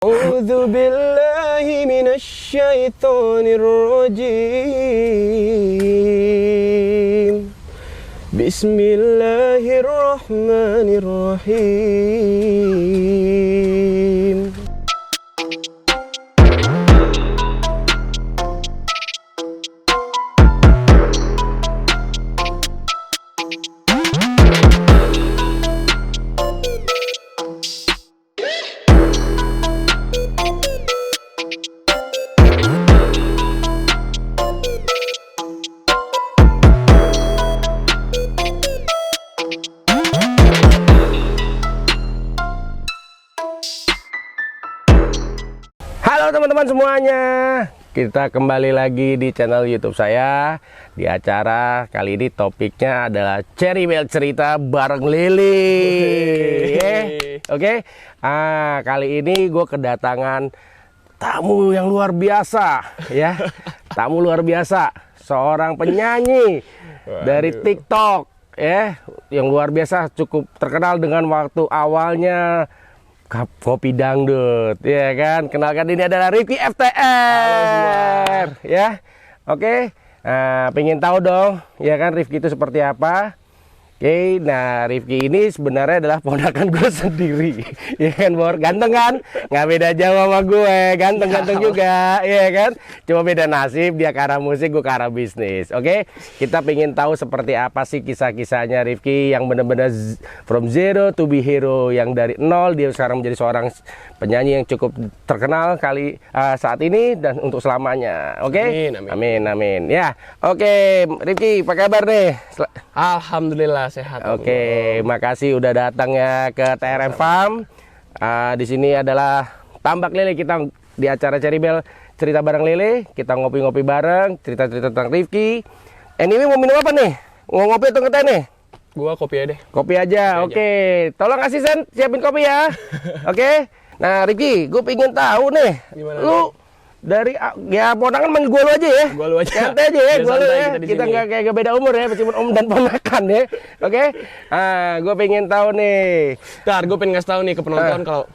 A'udzu billahi minasy syaithanir rajim. Bismillahirrahmanirrahim. Halo teman-teman semuanya, kita kembali lagi di channel YouTube saya. Di acara kali ini topiknya adalah Cherrybelle cerita bareng Lily. Oke. Kali ini gue kedatangan tamu yang luar biasa, ya. Tamu luar biasa, seorang penyanyi dari TikTok, ya, yang luar biasa, cukup terkenal dengan waktu awalnya Kopi Dangdut, ya kan? Kenalkan, ini adalah Rifki FTR, ya. Oke, pengen tahu dong, ya kan, Rifki itu seperti apa? Oke, nah Rifki ini sebenarnya adalah ponakan gue sendiri, ya kan, Bor? Ganteng kan? Nggak beda jauh sama gue, ganteng-ganteng juga, ya kan? Cuma beda nasib, dia ke arah musik, gue ke arah bisnis. Oke, kita pengen tahu seperti apa sih kisah-kisahnya Rifki yang benar-benar from zero to be hero, yang dari nol dia sekarang menjadi seorang penyanyi yang cukup terkenal saat ini dan untuk selamanya. Oke? Amin, amin. Ya, oke, Rifki, apa kabar nih? Alhamdulillah sehat. Oke, makasih udah datang ya ke TRM Farm. Di sini adalah Tambak Lele, kita di acara Cherrybelle cerita bareng Lele. Kita ngopi-ngopi bareng, cerita-cerita tentang Rifki. Anyway, mau minum apa nih? Mau ngopi atau ngeteh nih? Gua kopi aja deh. Kopi aja, oke. Tolong asisten siapin kopi ya. Oke. Nah, Rifki, gue pengen tahu nih. Gimana lu dari ya ponakan manggil gue lu aja ya. Gua lu aja. Santai aja ya, gue lu ya. Kita sini. nggak kayak beda umur ya, meskipun om dan ponakan ya. Oke. Gue pengen tahu nih. Ntar gue pengen ngasih tahu nih ke penonton kalau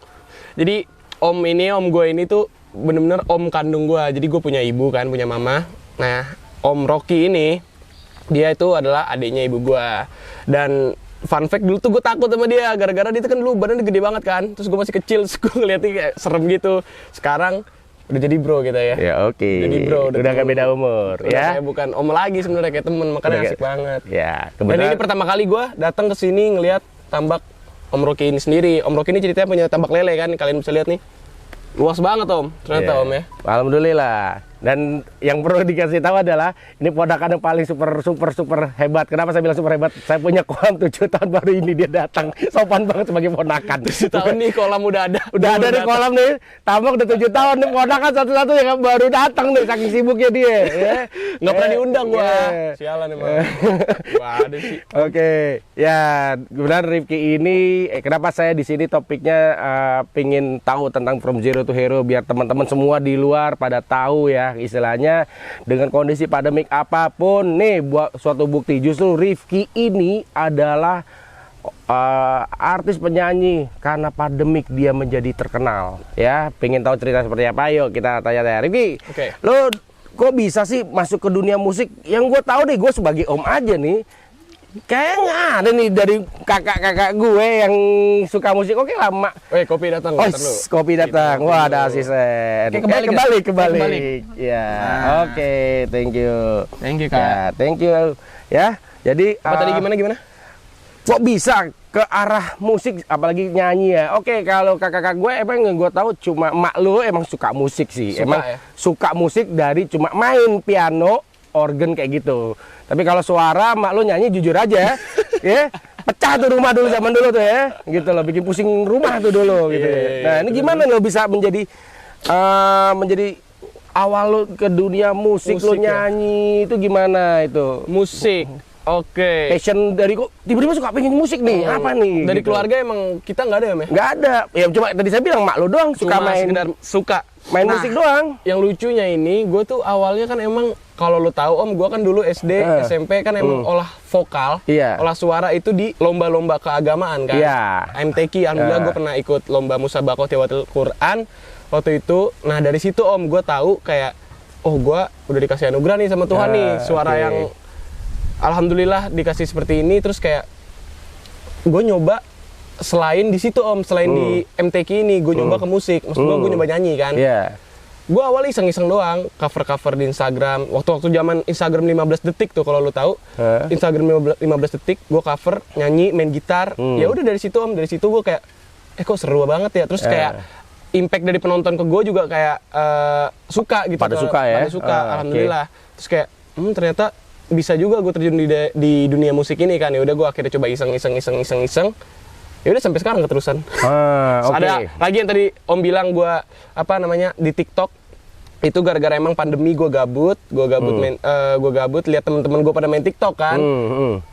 jadi om gue ini tuh bener-bener om kandung gue. Jadi gue punya ibu kan, punya mama. Nah, Om Rocky ini dia itu adalah adiknya ibu gue. Dan fun fact, dulu tuh gue takut sama dia gara-gara dia tuh kan dulu badannya gede banget kan. Terus gue masih kecil, terus gue ngeliatnya kayak serem gitu. Sekarang udah jadi bro kita ya. Ya oke. Jadi bro, udah gak beda umur udah ya. kayak bukan om lagi sebenarnya, kayak temen, makanya Udah asik banget. Ya, Dan ini pertama kali gue datang ke sini ngelihat tambak Om Rocky ini sendiri. Om Rocky ini ceritanya punya tambak lele kan, kalian bisa lihat nih. Luas banget Om, ternyata Om ya. Alhamdulillah. Dan yang perlu dikasih tahu adalah ini ponakan yang paling super hebat. Kenapa saya bilang super hebat? Saya punya kolam 7 tahun, baru ini dia datang. Sopan banget sebagai ponakan. 7 tahun nih kolam udah ada. Udah ada di kolam nih. Tambak udah 7 tahun nih, ponakan satu-satu yang baru datang nih, saking sibuknya dia. Ya. Nggak pernah diundang gua. Sialan emang. Gua ada sih. Oke, ya kemudian Rifki ini kenapa saya di sini topiknya pengen tahu tentang from zero to hero, biar teman-teman semua di luar pada tahu ya, istilahnya dengan kondisi pandemik apapun nih, buat suatu bukti justru Rifki ini adalah artis penyanyi karena pandemik dia menjadi terkenal ya. Pengen tahu cerita seperti apa? Ayo kita tanya-tanya Rifki. Oke. Lo kok bisa sih masuk ke dunia musik? Yang gue tahu deh, gue sebagai om aja nih, kayak nggak ada nih dari kakak-kakak gue yang suka musik. Oke lama. Kopi datang. Oh, kopi datang. Wah, ada asisten. Kebalik. Ya, oke, thank you. Thank you, Ya, Kak. thank you. Ya, jadi Apa tadi gimana? kok bisa ke arah musik, apalagi nyanyi ya? Oke, kalau kakak-kakak gue emang yang gue tahu cuma mak lu emang suka musik sih. Suka, emang ya? suka musik dari cuma main piano, organ kayak gitu. Tapi kalau suara mak lu nyanyi jujur aja ya, pecah tuh rumah dulu zaman dulu tuh ya. Gitu loh, bikin pusing rumah tuh dulu gitu. Nah, ini gimana lo bisa menjadi awal lo ke dunia musik lo nyanyi itu gimana itu? Musik. Oke. Passion dari kok tiba-tiba suka pengen musik nih, apa nih? Dari gitu. keluarga emang kita nggak ada ya, Meh? Nggak ada. Ya cuma tadi saya bilang mak lo doang suka suka main musik doang. Yang lucunya ini, gue tuh awalnya kan emang kalau lo tahu Om, gue kan dulu SD, SMP kan emang olah vokal, olah suara itu di lomba-lomba keagamaan kan. MTQ, alhamdulillah gue pernah ikut lomba musabakoh tilawatil Quran. waktu itu. Nah dari situ Om gue tahu kayak, oh gue udah dikasih anugerah nih sama Tuhan nih, suara yang alhamdulillah dikasih seperti ini. Terus kayak gue nyoba selain di situ Om, selain di MTQ ini gue nyoba ke musik, maksud gue nyoba nyanyi kan. Gue awalnya iseng-iseng doang, cover-cover di Instagram. Waktu zaman Instagram 15 detik tuh kalau lu tahu. Instagram 15 detik, gue cover, nyanyi, main gitar. Ya udah dari situ Om, dari situ gue kayak, kok seru banget ya. Terus kayak impact dari penonton ke gue juga kayak suka gitu. Pada suka ya? Pada suka, alhamdulillah. Terus kayak, ternyata bisa juga gue terjun di dunia musik ini kan. Ya udah gue akhirnya coba iseng. Ya udah sampai sekarang keterusan. Ada lagi yang tadi Om bilang gue di TikTok itu gara-gara emang pandemi gue gabut lihat temen-temen gue pada main TikTok kan.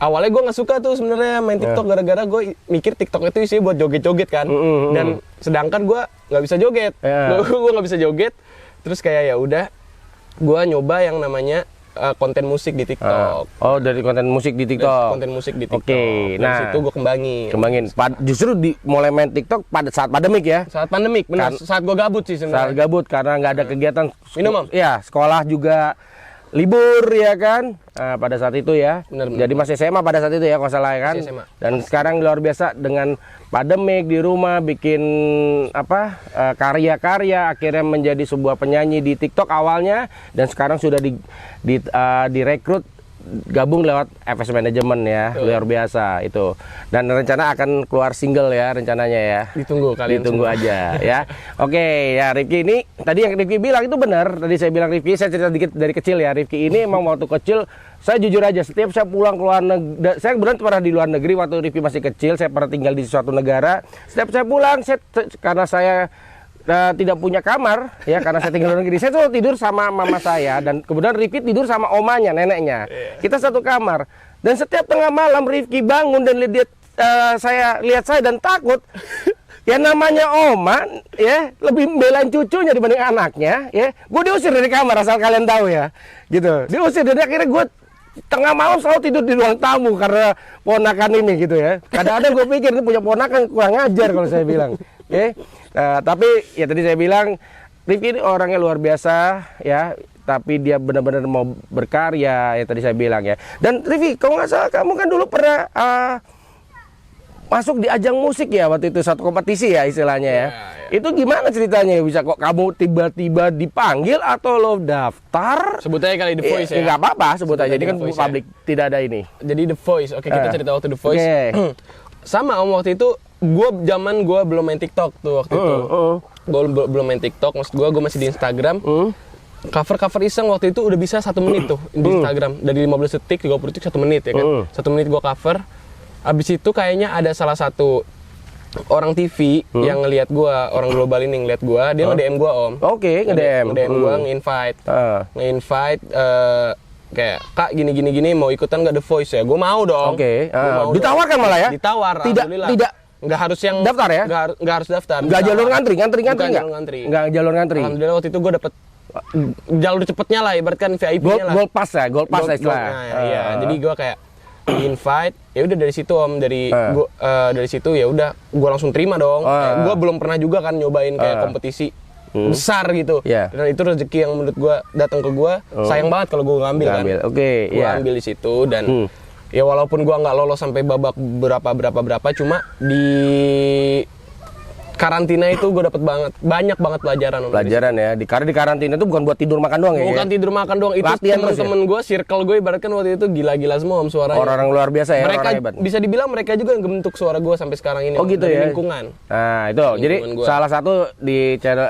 Awalnya gue nggak suka tuh sebenarnya main TikTok gara-gara gue mikir TikTok itu isinya buat joget-joget kan. Dan sedangkan gue nggak bisa joget, gue nggak bisa joget. Terus kayak ya udah gue nyoba yang namanya konten musik di TikTok. Oh, dari konten musik di TikTok. Konten musik di TikTok. Oke, nah situ gue kembangin. Justru mulai main TikTok pada saat pandemik ya? Saat pandemik, benar. Saat gue gabut sih sebenarnya. Saat gabut karena nggak ada kegiatan. Minum, Om? Iya, sekolah juga libur ya kan. Pada saat itu ya. Bener. Jadi masih SMA pada saat itu ya kalau salah ya kan. Dan sekarang luar biasa dengan pandemik di rumah bikin karya-karya, akhirnya menjadi sebuah penyanyi di TikTok awalnya, dan sekarang sudah direkrut gabung lewat FS Management ya. Luar biasa itu. Dan rencana akan keluar single ya rencananya ya. Ditunggu aja ya. Oke, ya Rifki ini tadi yang Rifki bilang itu benar. Tadi saya bilang Rifki, saya cerita dikit dari kecil ya. Rifki ini emang waktu kecil, saya jujur aja, setiap saya pulang ke luar negeri, saya kebetulan pernah di luar negeri waktu Rifki masih kecil, saya pernah tinggal di suatu negara. Setiap saya pulang, karena saya tidak punya kamar ya, karena saya tinggal di luar negeri, saya tuh tidur sama mama saya, dan kemudian Rifki tidur sama omanya, neneknya. Kita satu kamar, dan setiap tengah malam Rifki bangun dan lihat saya dan takut. Ya namanya oma ya, lebih belain cucunya dibanding anaknya ya. Gue diusir dari kamar, asal kalian tahu ya, gitu. Diusir, dan akhirnya gue tengah malam selalu tidur di ruang tamu karena ponakan ini gitu ya. Kadang-kadang gue pikir ini punya ponakan kurang ajar kalau saya bilang. Tapi ya tadi saya bilang Rifki ini orangnya luar biasa ya, tapi dia benar-benar mau berkarya ya, tadi saya bilang ya. Dan Rifki, kalau nggak salah kamu kan dulu pernah masuk di ajang musik ya waktu itu, satu kompetisi ya istilahnya ya. Itu gimana ceritanya, bisa kok kamu tiba-tiba dipanggil atau lo daftar? Sebut aja kali The Voice ya. Nggak apa-apa, sebut aja. Ini kan publik, tidak ada ini. Jadi The Voice, oke, kita cerita waktu The Voice. Sama Om, waktu itu gue belum main TikTok tuh waktu itu. Gue belum main TikTok, maksud gue masih di Instagram. Cover iseng waktu itu udah bisa 1 menit tuh di Instagram. Dari 15 detik, 30 detik, 1 menit ya kan. 1 menit gue cover. Abis itu kayaknya ada salah satu orang TV yang ngelihat gue, orang global ini ngelihat gue, dia nge-DM gue Om. Oke, nge-DM gue, nge-invite. Kayak, Kak gini mau ikutan nggak The Voice ya? Gue mau dong. Oke. Ditawarkan malah ya? Ditawar, alhamdulillah. Tidak nggak harus yang daftar ya? Nggak harus daftar. Nggak jalur ngantri nggak? Nggak jalur ngantri. Alhamdulillah waktu itu gue dapet jalur cepetnya lah, ibaratkan VIP-nya lah. Gold pass lah istilah. Iya, jadi gue kayak invite, ya udah dari situ Om, dari situ ya udah gue langsung terima dong. Gue belum pernah juga kan nyobain kayak kompetisi besar gitu. Dan itu rezeki yang menurut gue datang ke gue. Sayang banget kalau gue ngambil kan. Gue ambil di situ, dan ya walaupun gue nggak lolos sampai babak berapa, cuma di karantina itu gue dapet banyak banget pelajaran ya. Karena di karantina itu bukan buat tidur makan doang ya. Bukan tidur makan doang, itu temen-temen gue, circle gue ibaratkan waktu itu gila-gila semua Om suaranya. Orang luar biasa ya. Mereka bisa dibilang mereka juga yang membentuk suara gue sampai sekarang ini. Oh gitu ya. Lingkungan. Nah itu, jadi salah satu di channel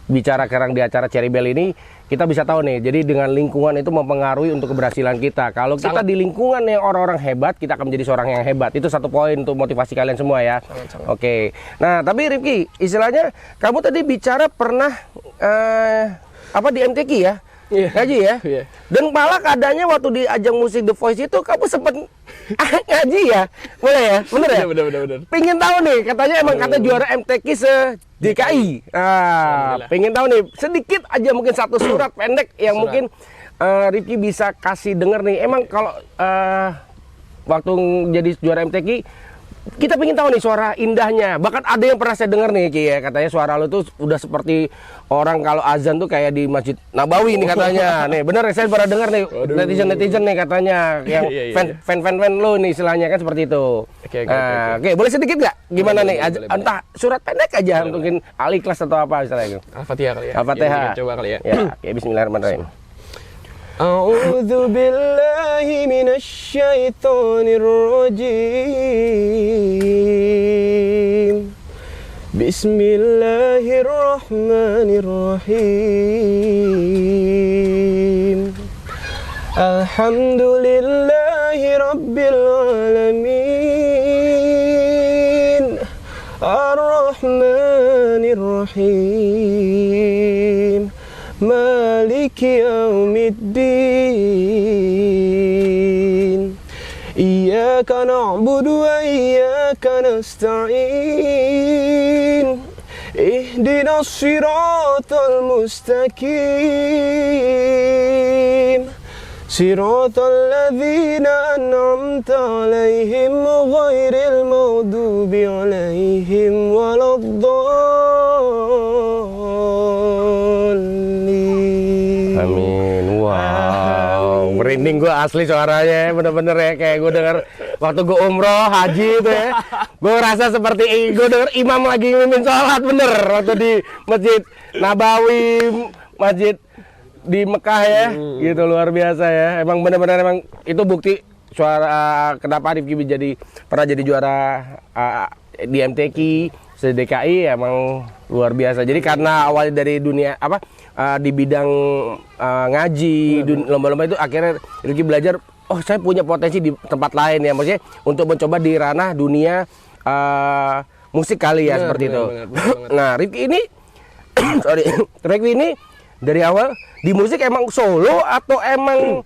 bicara sekarang di acara Cherry Bell ini, kita bisa tahu nih, jadi dengan lingkungan itu mempengaruhi untuk keberhasilan kita. Kalau kita di lingkungan yang orang-orang hebat, kita akan menjadi seorang yang hebat. Itu satu poin untuk motivasi kalian semua ya. Oke. Nah, tapi Rifki, istilahnya kamu tadi bicara pernah di MTQ ya? Ngaji ya? Dan malah keadaannya waktu di ajang musik The Voice itu kamu sempet ngaji ya? Boleh ya? Bener ya? Bener. Pengen tahu nih, katanya emang kata juara MTQ se-DKI. Pengen tahu nih, sedikit aja mungkin satu surat pendek yang mungkin Rifki bisa kasih denger nih. Emang kalau waktu jadi juara MTQ, kita pengen tahu nih suara indahnya. Bahkan ada yang pernah saya dengar nih Ki ya, katanya suara lu tuh udah seperti orang kalau azan tuh kayak di Masjid Nabawi nih katanya. Nih bener saya pernah dengar nih netizen nih katanya yang fan lu nih istilahnya kan seperti itu. Oke, boleh sedikit nggak? Gimana nih? Entah surat pendek aja mungkin Al-Ikhlas atau apa misalnya. Al-Fatihah kali ya. Al-Fatihah. Coba kali ya. Ya, bismillahirrahmanirrahim. A'udzu billahi minasy syaithanir rajim. Bismillahirrahmanirrahim. Alhamdulillahi rabbil alamin. Ar-Rahmanir Rahim. Maliki yaumiddin. Iyyaka na'budu wa iyyaka nasta'in. Ihdinas siratal mustaqim. Siratal ladzina an'amta 'alaihim ghairil maghdubi 'alaihim waladdallin. Amin. Wow, merinding gue asli suaranya, bener-bener ya kayak gue denger waktu gue umroh haji itu ya. Gue rasa seperti gue denger imam lagi mimpin sholat bener waktu di Masjid Nabawi, masjid di Mekah ya, gitu luar biasa ya. Emang benar-benar emang itu bukti suara kenapa Rifki pernah jadi juara di MTQ se-DKI emang luar biasa. Jadi karena awalnya dari dunia di bidang ngaji, lomba-lomba itu akhirnya Rifki belajar. Oh saya punya potensi di tempat lain ya, maksudnya untuk mencoba di ranah dunia musik kali ya seperti itu. Nah Rifki ini, Rifki ini dari awal di musik emang solo atau emang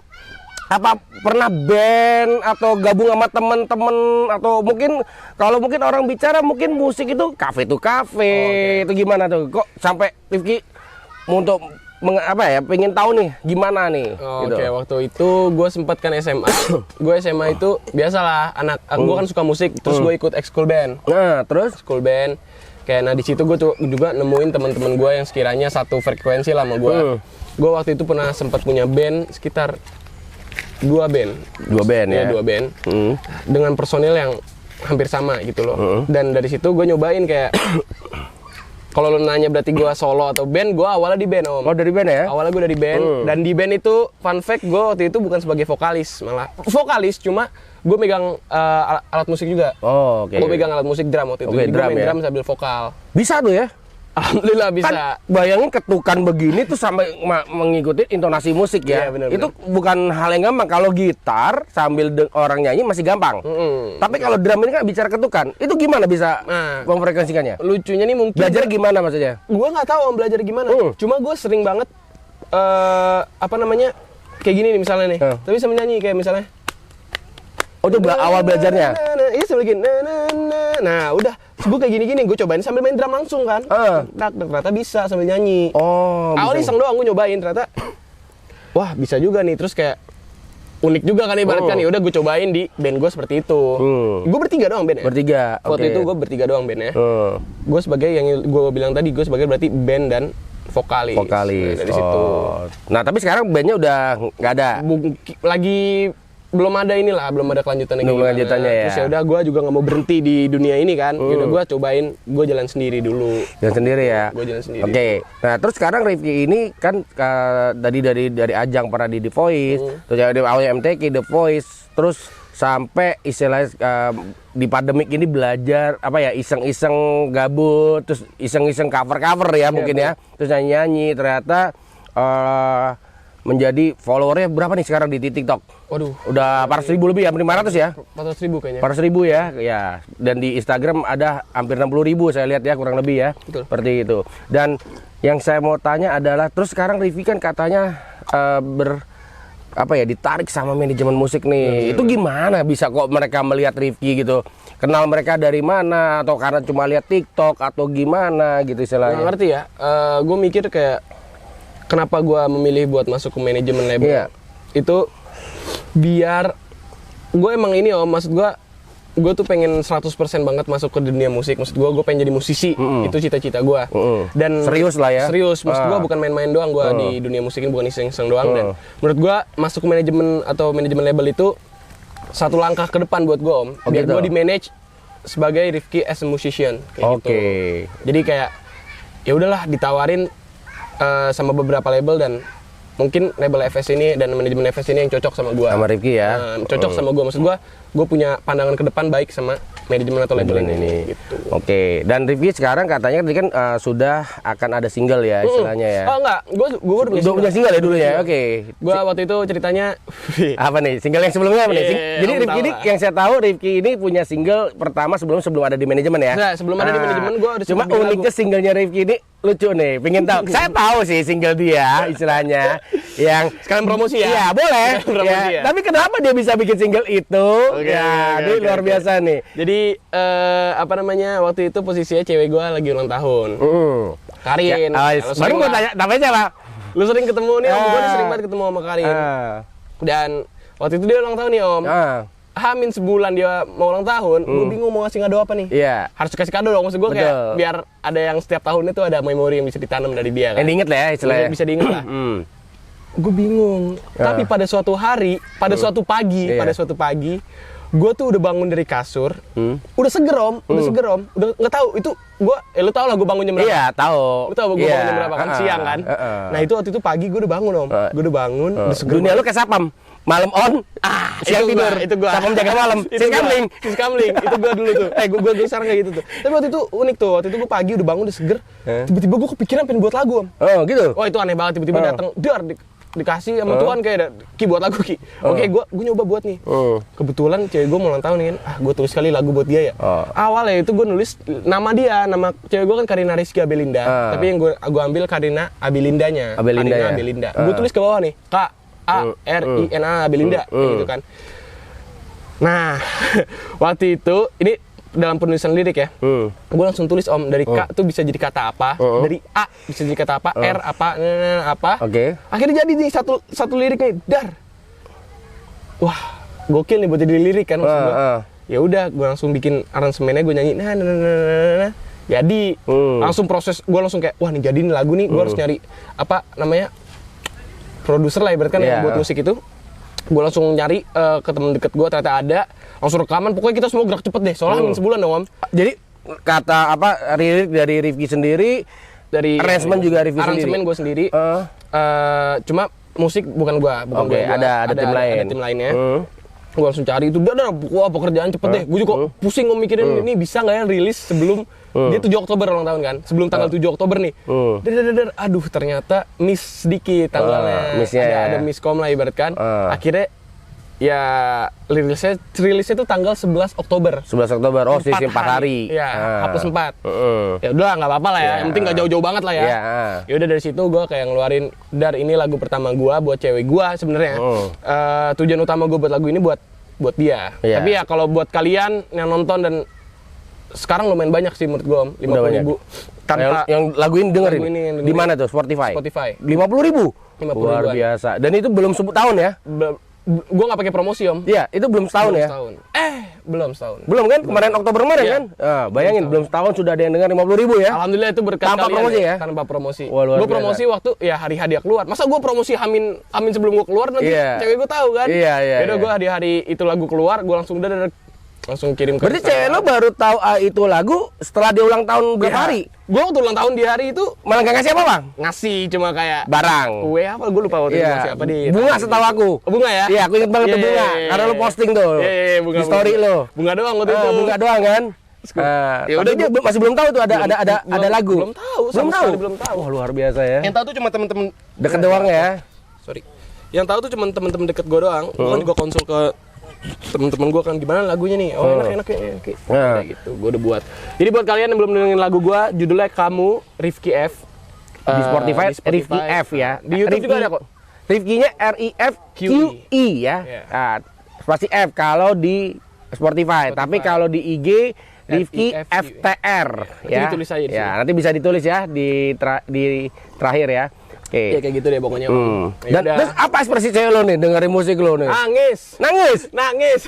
apa pernah band atau gabung sama temen-temen atau mungkin kalau mungkin orang bicara mungkin musik itu kafe tuh kafe itu gimana tuh kok sampai Rifki untuk pengen tahu nih gimana nih gitu. Oke, waktu itu gue sempat kan SMA. Gue SMA itu biasalah gue kan suka musik, terus gue ikut ekskul band. Nah, terus ekskul band. Kayak nah di situ gue tuh juga nemuin teman-teman gue yang sekiranya satu frekuensi lah sama gue. Gue waktu itu pernah sempat punya band sekitar 2 band. 2 band ya. 2 band. Dengan personil yang hampir sama gitu loh. Dan dari situ gue nyobain kayak kalau lo nanya berarti gue solo atau band, gue awalnya di band om. Oh dari band ya? Awalnya gue dari band, dan di band itu fun fact gue waktu itu bukan sebagai vokalis, malah vokalis cuma gue megang alat musik juga. Oh oke. Gue megang alat musik drum waktu itu, jadi gue main drum sambil vokal. Bisa tuh ya? Alhamdulillah bisa. Kan bayangin ketukan begini tuh sampai mengikuti intonasi musik ya. Iya, bener. Itu bukan hal yang gampang. Kalau gitar sambil orang nyanyi masih gampang. Tapi kalau drum ini kan bicara ketukan. Itu gimana bisa memfrekuensikannya? Lucunya nih mungkin belajar gimana maksudnya? Gue nggak tahu om belajar gimana. Cuma gue sering banget kayak gini nih misalnya nih. Tapi sambil nyanyi kayak misalnya. Oh itu awal belajarnya? Iya sambil gini. Nah udah, gue kayak gini-gini, gue cobain sambil main drum langsung kan. Ternyata bisa sambil nyanyi. Oh. Awalnya iseng doang gue nyobain, ternyata wah bisa juga nih. Terus kayak unik juga kan ibaratkan nih. Udah gue cobain di band gue seperti itu. Gue bertiga doang bandnya. Bertiga. Waktu itu gue bertiga doang bandnya. Gue sebagai yang gue bilang tadi, gue sebagai berarti band dan vokalis. Vokalis. Nah, dari situ. Nah tapi sekarang bandnya udah nggak ada. Lagi belum ada kelanjutannya. Belum kelanjutannya ya. Terus ya udah gue juga nggak mau berhenti di dunia ini kan. Udah gue cobain, gue jalan sendiri dulu. Jalan sendiri ya. Gue jalan sendiri. Oke. Nah terus sekarang Rifki ini kan dari ajang pernah di The Voice, terus dari awalnya MTQ, The Voice, terus sampai istilahnya di pandemik ini belajar iseng-iseng gabut, terus iseng-iseng cover ya mungkin ya. Terus nyanyi ternyata menjadi followernya berapa nih sekarang di TikTok? Waduh, udah 400.000 lebih ya, 500 ya? 400.000 kayaknya. 400.000 ya, ya. Dan di Instagram ada hampir 60.000 saya lihat ya, kurang lebih ya. Betul. Seperti itu. Dan yang saya mau tanya adalah, terus sekarang Rifki kan katanya ditarik sama manajemen musik nih. Itu gimana bisa kok mereka melihat Rifki gitu? Kenal mereka dari mana? Atau karena cuma lihat TikTok atau gimana gitu istilahnya? Nggak ngerti ya. Gue mikir kayak kenapa gue memilih buat masuk ke manajemen label. Itu biar gue emang ini maksud gue gue tuh pengen 100% banget masuk ke dunia musik. Maksud gue pengen jadi musisi. Itu cita-cita gue. Dan serius lah ya. Serius. Maksud gue bukan main-main doang. Gue di dunia musik ini bukan iseng-iseng doang. Dan menurut gue masuk ke manajemen atau manajemen label itu satu langkah ke depan buat gue, Om. Biar gitu. gue di manage sebagai Rifki as a musician. Kayak gitu. Jadi kayak ya udahlah ditawarin sama beberapa label dan mungkin label FS ini dan manajemen FS ini yang cocok sama gue. Sama Rifki ya. Cocok sama gue. Maksud gue punya pandangan ke depan baik sama manajemen atau label ini. Gitu. Oke. Dan Rifki sekarang katanya tadi kan sudah akan ada single ya istilahnya ya. Oh enggak, gue udah punya single ya dulu ya. Oke. Gue waktu itu ceritanya Apa nih? Single yang sebelumnya apa nih? Jadi Rifki ini yang saya tahu Rifki ini punya single pertama sebelum ada di manajemen ya. Nah, sebelum ada di manajemen gue udah cuma uniknya singlenya Rifki ini lucu nih. Pengen tahu. Saya tahu sih single dia istilahnya yang sekalian promosi ya. Iya, boleh. Ya. Tapi kenapa dia bisa bikin single itu? Ini luar biasa nih. Jadi apa namanya? Waktu itu posisinya cewek gue lagi ulang tahun. Karin. Baru mau tanya namanya siapa? Lu sering ketemu nih Om, gue sering banget ketemu sama Karin. Dan waktu itu dia ulang tahun nih Om. Hamin sebulan dia mau ulang tahun, gue bingung mau ngasih kado apa nih. Iya. Harus kasih kado dong, maksud gue kayak biar ada yang setiap tahun itu ada memori yang bisa ditanam dari dia kan. Yang diinget lah ya istilahnya. Bisa diinget lah. Gue bingung. Tapi pada suatu hari, pada suatu pagi, gue tuh udah bangun dari kasur, udah seger Om, udah nggak tahu itu gue, lu tau lah gue bangun jam berapa? Iya tahu. Lu tau gue bangun jam berapa kan? Siang kan? Nah itu waktu itu pagi gue udah bangun Om, gue udah bangun, udah seger. Dunia lu kayak sapam, malam on, siang tidur, itu gua. sapam jaga malam, Siskamling, itu gue dulu tuh. Gue sekarang kayak gitu tuh. Tapi waktu itu unik tuh, waktu itu gue pagi udah bangun udah seger, tiba-tiba gue kepikiran pengen buat lagu Om. Oh gitu? Oh itu aneh banget, tiba-tiba datang, dikasih sama Tuhan kayak Ki buat lagu Ki. Oke, gue nyoba buat nih. Kebetulan cewek gue mau ulang tahun nih kan. Gue tulis sekali lagu buat dia ya. Awalnya itu gue nulis nama dia, nama cewek gue kan Karina Rizky Abelinda. Tapi yang gue ambil Karina Abelindanya. Abelinda. Gue tulis ke bawah nih, Karina Abelinda gitu kan. Nah, waktu itu ini dalam penulisan lirik ya, gue langsung tulis Om, dari K tuh bisa jadi kata apa, dari A bisa jadi kata apa, R apa, akhirnya jadi nih satu lirik nih, dar, wah gokil nih buat jadi lirik kan maksud gue. Ya udah, gue langsung bikin aransemennya, gue nyanyi, jadi langsung proses, gue langsung kayak, wah nih jadi nih lagu nih, gue harus nyari apa namanya produser lah ibaratkan yang buat musik itu. Gue langsung nyari ke temen deket gue, ternyata ada, langsung rekaman, pokoknya kita semua gerak cepet deh, soalnya hamin sebulan dong Om. Jadi kata apa, lirik dari Rifki sendiri, dari arrangement juga Rifki sendiri? Arrangement gue sendiri, cuma musik bukan gue, ada tim lain. Ada tim lainnya. Gue langsung cari itu, wah pekerjaan cepet deh, gue juga pusing mikirin ini bisa nggak ya rilis sebelum dia 7 Oktober ulang tahun kan, sebelum tanggal 7 Oktober nih. Aduh ternyata miss sedikit tanggalnya, ada miskom lah ibarat kan. Akhirnya ya rilisnya itu tanggal 11 Oktober. 11 Oktober, oh sih 4 hari. Iya, H+4. Ya udah nggak apa-apa lah ya, yang penting nggak jauh-jauh banget lah ya. Ya udah dari situ gue kayak ngeluarin, dar ini lagu pertama gue buat cewek gue sebenarnya. Tujuan utama gue buat lagu ini buat dia. Tapi ya kalau buat kalian yang nonton dan sekarang lumayan banyak sih menurut gue Om, 50.000 tanpa yang lagu ini dengerin. Di mana tuh? Spotify. 50.000. Luar biasa. Dan itu belum tahun ya? Gue nggak pakai promosi Om. Iya, itu belum setahun ya? Belum setahun. Belum kan? Kemarin Oktober kemarin kan? Bayangin belum setahun sudah ada yang dengar 50.000 ya? Alhamdulillah itu berkat tanpa kalian promosi ya? Tanpa promosi. Gue promosi waktu ya hari hadiah keluar. Masa gue promosi hamin sebelum gue keluar nanti cewek gue tahu kan? Iya. Udah gue hari itu lagu keluar, gue langsung kirim ke. Berarti cewek lo baru tahu itu lagu setelah dia ulang tahun berapa hari? Gue waktu ulang tahun di hari itu malah nggak ngasih apa Bang? Ngasih cuma kayak barang. Kue apa? Gue lupa waktu itu ngasih apa di. Bunga setahu aku. Bunga ya? Iya, aku ingat banget tuh bunga. Karena lo posting tuh. Bunga. Di story lo. Bunga doang waktu itu. Bunga doang kan? Ya udah dia masih belum tahu tuh ada lagu. Belum tahu. Belum tahu. Wah, luar biasa ya. Yang tahu tuh cuma temen-temen deket doang ya. Sorry. Yang tahu tuh cuma temen-temen deket gue doang. Gue kan juga konsul ke temen-temen gue kan, gimana lagunya nih, enak kayak gitu, gue udah buat. Jadi buat kalian yang belum dengerin lagu gue, judulnya Kamu, Rifki F. Di Spotify, Rifki F ya. Di YouTube juga ada kok. Rifkinya RIFQI ya. Spasi F kalau di Spotify. Tapi kalau di IG Rifki FTR ya. Ditulis aja ya, nanti bisa ditulis ya di terakhir ya. Oke. Ya kayak gitu deh pokoknya. Ya Dan udah. terus apa ekspresi cewek lo nih dengerin musik lo nih? Nangis. Nangis. Nangis.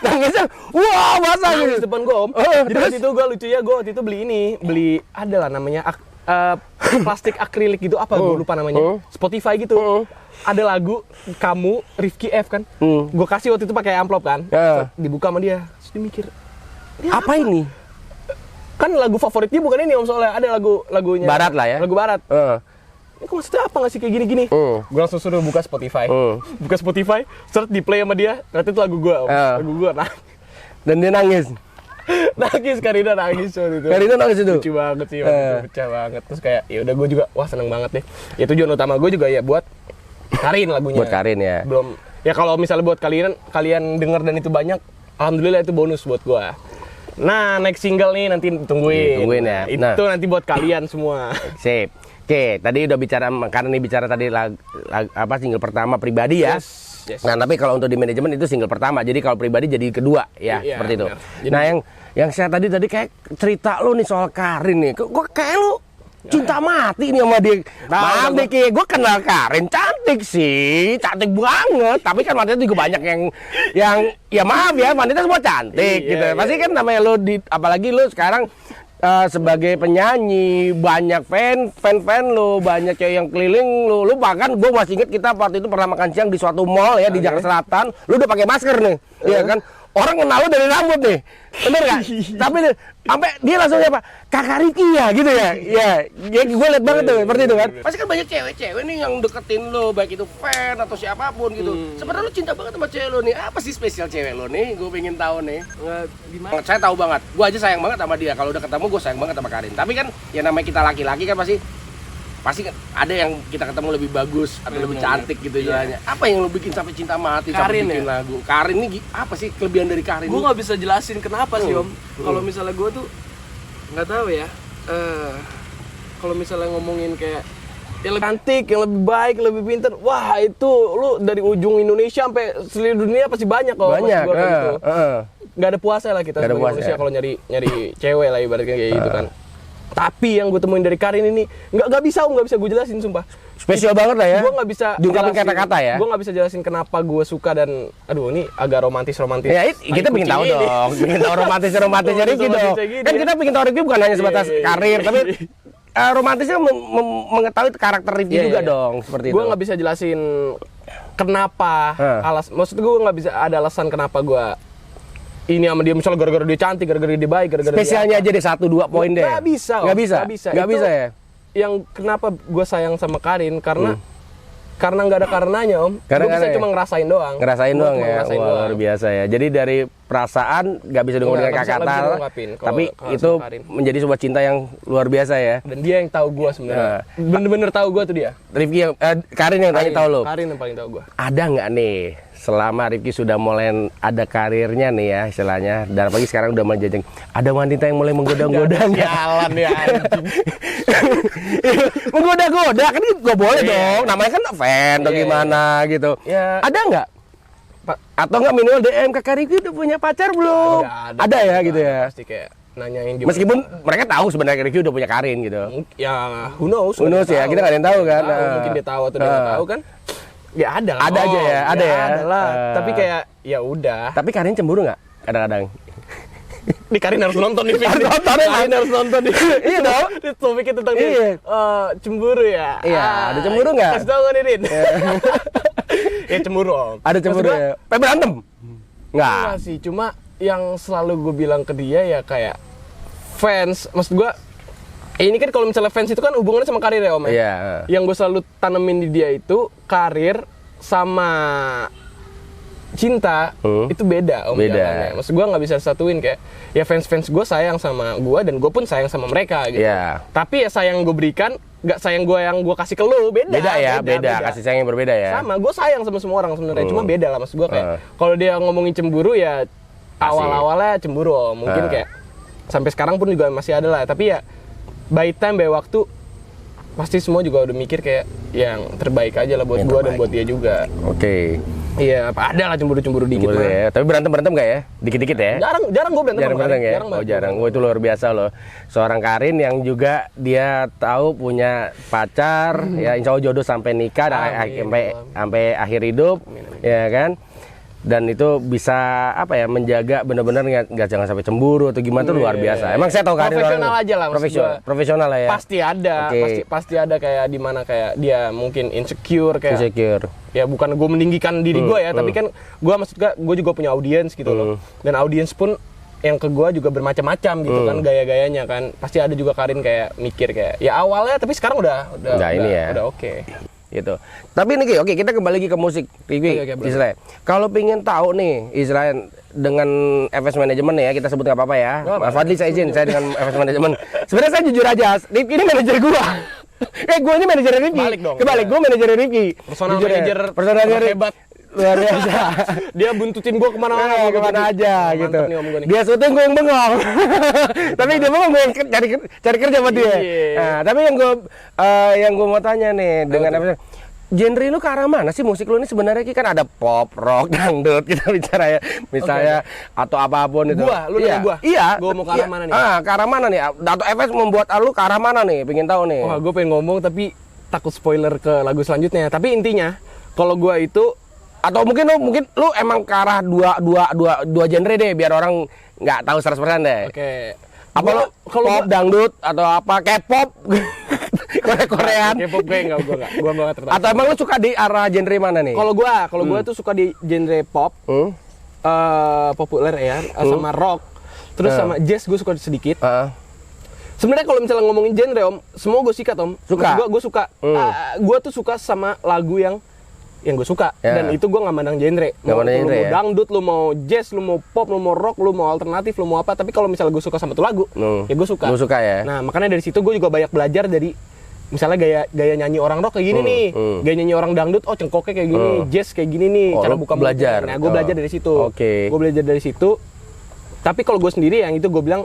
Nangisnya, wah masa Nangis gitu. depan gue om. Jadi terus? waktu itu gue lucunya gue waktu itu beli adalah namanya plastik akrilik gitu apa gue lupa namanya. Spotify gitu. Ada lagu kamu Rifki F kan. Gue kasih waktu itu pakai amplop kan. Ya. Dibuka sama dia. Terus dia mikir, Apa ini? kan lagu favoritnya bukan ini om, soalnya ada lagunya Barat lah ya? Lagu barat. Ini kok maksudnya apa nggak sih kayak gini-gini? Gue langsung suruh buka Spotify. Buka Spotify, search di play sama dia, ternyata itu lagu gue om. Lagu gue, nah. Dan dia nangis. Nangis, Karina nangis waktu itu. Karina nangis itu? Lucu banget sih, waktu itu pecah banget. Terus kayak, ya udah gue juga, wah seneng banget deh. Ya tujuan utama gue juga ya buat Karin lagunya. Buat Karin ya. Belum, ya kalau misalnya buat kalian denger dan itu banyak, alhamdulillah itu bonus buat gue. Nah, next single nih nanti tungguin. Tungguin ya. Itu nanti buat kalian semua. Sip. Oke, tadi udah bicara, karena nih bicara tadi apa single pertama pribadi ya. Yes. Nah, tapi kalau untuk di manajemen itu single pertama. Jadi kalau pribadi jadi kedua ya, Iya, seperti itu. benar. Jadi- Nah, yang saya tadi kayak cerita lu nih soal Karin nih. Kok kayak lu cinta mati nih sama dia. Maaf nih, Ki, gue kenal Karin, cantik sih, cantik banget. Tapi kan wanita juga banyak yang ya maaf ya, wanita semua cantik Iya, gitu. iya. Pasti kan namanya lu apalagi lu sekarang sebagai penyanyi, banyak fan lu, banyak cewek yang keliling lu bahkan gue masih inget kita waktu itu pernah makan siang di suatu mall ya di Jakarta Selatan, lu udah pakai masker nih, iya kan? Orang kenal lu dari rambut nih, bener gak? Tapi sampai dia langsung apa? Kakak Riki ya, gitu ya? Ya gue liat banget tuh, seperti itu kan? Pasti kan banyak cewek-cewek nih yang deketin lu, baik itu fan atau siapapun gitu. Sebenarnya lu cinta banget sama cewek lu nih. Apa sih spesial cewek lu nih? Gue pengen tahu nih. Gimana? Saya tahu banget, gue aja sayang banget sama dia. Kalau udah ketemu gue sayang banget sama Karin. Tapi kan ya namanya kita laki-laki kan pasti kan ada yang kita ketemu lebih bagus atau lebih cantik gitu istilahnya. Apa yang lu bikin sampai cinta mati sampai Karin bikin ya? lagu? Karin ini apa sih kelebihan dari Karin? Gue ini? nggak bisa jelasin kenapa sih om. Kalau misalnya gue tuh nggak tahu ya. Kalau misalnya ngomongin kayak yang lebih cantik, yang lebih baik, lebih pintar, wah itu lu dari ujung Indonesia sampai seluruh dunia pasti banyak kok. Banyak. Gitu. Nggak ada puasa lah kita Nggak ada sebagai puasa, manusia ya? kalau nyari cewek lah ibaratnya kayak gitu kan. Tapi yang gue temuin dari Karin ini nggak bisa gue jelasin sumpah. Spesial banget lah ya. Gue nggak bisa diungkapin jelasin- kata-kata ya. Gue nggak bisa jelasin kenapa gue suka dan aduh ini agak romantis. Ya, kita pengen tahu dong, pengen tahu romantisnya Rifki dong. Romantisnya gini Kan ya. kita pengen tahu Rifki bukan hanya sebatas Iya. karir, tapi romantisnya mengetahui karakter Rifki Iya, juga iya. dong, seperti Gue itu. nggak bisa jelasin kenapa maksud gue nggak bisa ada alasan kenapa gue ini sama dia misalnya gara-gara dia cantik, gara-gara dia baik, gara-gara Spesialnya dia aja deh 1-2 poin deh. Nggak bisa, Om. Nggak bisa. Nggak bisa. Nggak Itu bisa ya. yang kenapa gue sayang sama Karin karena nggak ada karenanya om. Karena Gue bisa ya? cuma ngerasain doang. Ngerasain Gua doang cuma ya. ngerasain Wah, doang. luar biasa ya. Jadi dari perasaan nggak bisa diungkapin dengan Nggak bisa kata-kata, diungkapin kalau- tapi kalau itu sama Karin. menjadi sebuah cinta yang luar biasa ya. Dan dia yang tahu gue sebenarnya. Bener-bener tahu gue tuh dia. Rifki yang Karin yang tanya tahu lo. Karin yang paling tahu gue. Ada nggak nih selama Rifki sudah mulai ada karirnya nih ya istilahnya, dan apalagi sekarang udah menjajang, ada wanita yang mulai menggoda-goda nggak? Jalan ya anjing. Menggoda-goda kan nggak boleh dong, namanya kan fan atau Iya, gimana gitu. Ya. Ada nggak? Atau nggak minimal DM kakak Rifki udah punya pacar belum? Ada ya gitu ya. Pasti kayak nanyain gimana. Meskipun mereka tahu sebenarnya Rifki udah punya Karin gitu. Ya who knows? Who knows ya, kita nggak ada yang tahu kan. Mungkin dia tahu atau dia nggak tahu kan? Ya ada lah. Ada aja ya, ada ya. Ada lah. Tapi kayak ya udah. Tapi Karin cemburu nggak? Kadang-kadang. Nih Karin harus nonton nih. Harus nonton ya, Karin harus nonton nih. Iya dong. Ini topiknya tentang Iya. dia. Cemburu ya. Iya, ada cemburu nggak? Kasih tau nggak nih Rin? Ya cemburu om. Ada cemburu Maksud gua, ya? Pengen berantem? Nggak. enggak sih, cuma yang selalu gue bilang ke dia ya kayak fans. Maksud gue, ini kan kalau misalnya fans itu kan hubungannya sama karir ya om ya? Iya. Yang gue selalu tanemin di dia itu karir sama cinta itu beda om. Beda. jalannya. Maksud gue nggak bisa satuin kayak ya fans gue sayang sama gue dan gue pun sayang sama mereka gitu. Iya. Tapi ya sayang gue berikan nggak sayang gue yang gue kasih ke lu, beda. Beda ya, beda. Kasih sayang yang berbeda ya. Sama, gue sayang sama semua orang sebenarnya, cuma beda lah maksud gue kayak kalau dia ngomongin cemburu ya awal-awalnya cemburu om. Mungkin kayak sampai sekarang pun juga masih ada lah, tapi ya by time by waktu pasti semua juga udah mikir kayak yang terbaik aja lah buat Yang gue dan terbaik. buat dia juga. Oke. Iya, apa ada lah cemburu-cemburu dikit Cemburu mah. ya. Tapi berantem nggak ya? Dikit-dikit ya? Jarang gue berantem Jarang sama berantem Karin. ya? Banget. Jarang. Oh, itu luar biasa loh. Seorang Karin yang juga dia tahu punya pacar, ya insya Allah jodoh sampai nikah, sampai akhir hidup, ya kan? Dan itu bisa apa ya, menjaga benar-benar nggak jangan sampai cemburu atau gimana tuh luar biasa. Emang saya tahu Karin profesional aja lah, maksud gua. Profesional lah ya. Pasti ada, Oke. pasti ada kayak di mana kayak dia mungkin insecure kayak. Insecure. Ya bukan gue meninggikan diri gue ya, tapi kan gue maksud gue juga punya audiens gitu loh. Dan audiens pun yang ke gue juga bermacam-macam gitu kan gaya-gayanya kan. Pasti ada juga Karin kayak mikir kayak ya awalnya, tapi sekarang udah ini ya. Udah oke. Gitu. Tapi ini oke, kita kembali lagi ke musik. Oke, Israel. Kalau pengen tahu nih Israel dengan FS Management ya, kita sebut nggak apa-apa ya. Mas Fadli saya izin, saya dengan FS Management. Sebenarnya saya jujur aja, Rifki ini manajer gua. Gua ini manajer Rifki. Balik dong. Kebalik, gua manajer Rifki. Personal Jujur ya. manager Personal manager hebat. Luar biasa. Dia buntutin gue kemana-mana. Kemana aja Mantep gitu. nih om gua nih. Dia syuting gue yang bengong. Tapi dia bengong gue yang cari kerja buat dia. Iya. Nah, tapi yang gue mau tanya nih dengan genre lu ke arah mana sih musik lu ini sebenarnya? Kan ada pop, rock, dangdut kita bicara ya, misalnya atau apapun itu. Lu nanya gua? Iya. Gua mau ke arah mana nih? Ke arah mana nih? Atau FS membuat lu ke arah mana nih? Pengen tahu nih. Wah, gue pengen ngomong tapi takut spoiler ke lagu selanjutnya. Tapi intinya, kalau gue itu Atau mungkin lu emang ke arah dua genre deh biar orang nggak tahu 100% deh. oke. Apa lu kalau pop, dangdut atau apa K-pop? Korean. K-pop gue enggak tertarik. Atau emang lu suka di arah genre mana nih? Kalau gue tuh suka di genre pop, populer ya, sama rock, terus sama jazz gue suka sedikit. Sebenarnya kalau misalnya ngomongin genre om, semua gue sikat om. Suka? Gue suka. Gue tuh suka sama lagu yang gue suka, dan itu gue nggak mandang genre. Mau dangdut, lu mau jazz, lu mau pop, lu mau rock, lu mau alternatif, lu mau apa. Tapi kalau misalnya gue suka sama tuh lagu, ya gue suka. Lu suka ya? Nah makanya dari situ gue juga banyak belajar dari misalnya gaya nyanyi orang rock kayak gini nih, gaya nyanyi orang dangdut, cengkoknya kayak gini, jazz kayak gini nih, cara buka belajar. Nah gue belajar dari situ. Oke. Gue belajar dari situ. Tapi kalau gue sendiri yang itu gue bilang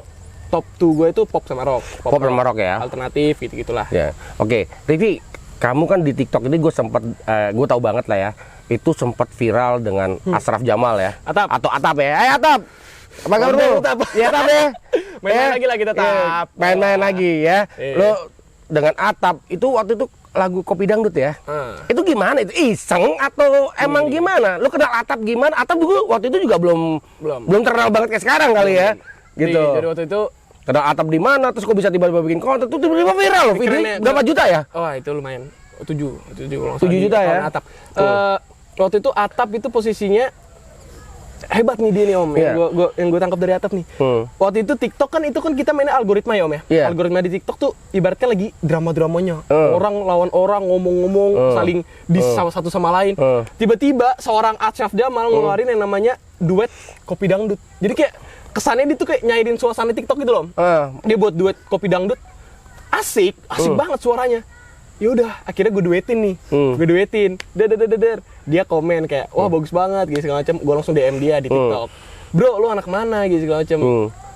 top 2 gue itu pop sama rock. Pop sama rock ya. Alternatif gitu-gitulah. Ya. Oke. Rivi, kamu kan di TikTok ini gue sempat gue tahu banget lah ya. Itu sempat viral dengan Ashraf Jamal ya. Atap. Atau Atap ya. Atap. Apa kabar lu? Ya Atap ya. Main lagi kita Atap. Main-main lagi ya. Lu dengan Atap itu waktu itu lagu Kopi Dangdut ya. Itu gimana? Itu iseng atau emang gimana? Lu kenal Atap gimana? Atap juga waktu itu juga belum terkenal banget kayak sekarang kali ya. Gitu. Jadi waktu itu kenal Atap di mana? Terus kok bisa tiba-tiba bikin konten? Tuh tiba-tiba viral loh. Video berapa juta ya? Oh, itu lumayan. 7 juta ya. Atap. Waktu itu Atap itu posisinya hebat nih dia nih om. Yang gue tangkap dari Atap nih. Waktu itu TikTok kan kita mainnya algoritma ya om ya. Algoritma di TikTok tuh ibaratnya lagi drama-dramanya. Orang lawan orang ngomong-ngomong saling satu sama lain. Tiba-tiba seorang Ashraf Jamal ngeluarin yang namanya duet Kopi Dangdut. Jadi kayak kesannya dia tuh kayak nyairin suasana TikTok gitu loh. Dia buat duet Kopi Dangdut. Asik banget suaranya. Yaudah, akhirnya gue duetin nih. Gue duetin. Dia komen kayak, wah bagus banget gitu segala macam. Gue langsung DM dia di TikTok. Bro, lu anak mana gitu segala macam.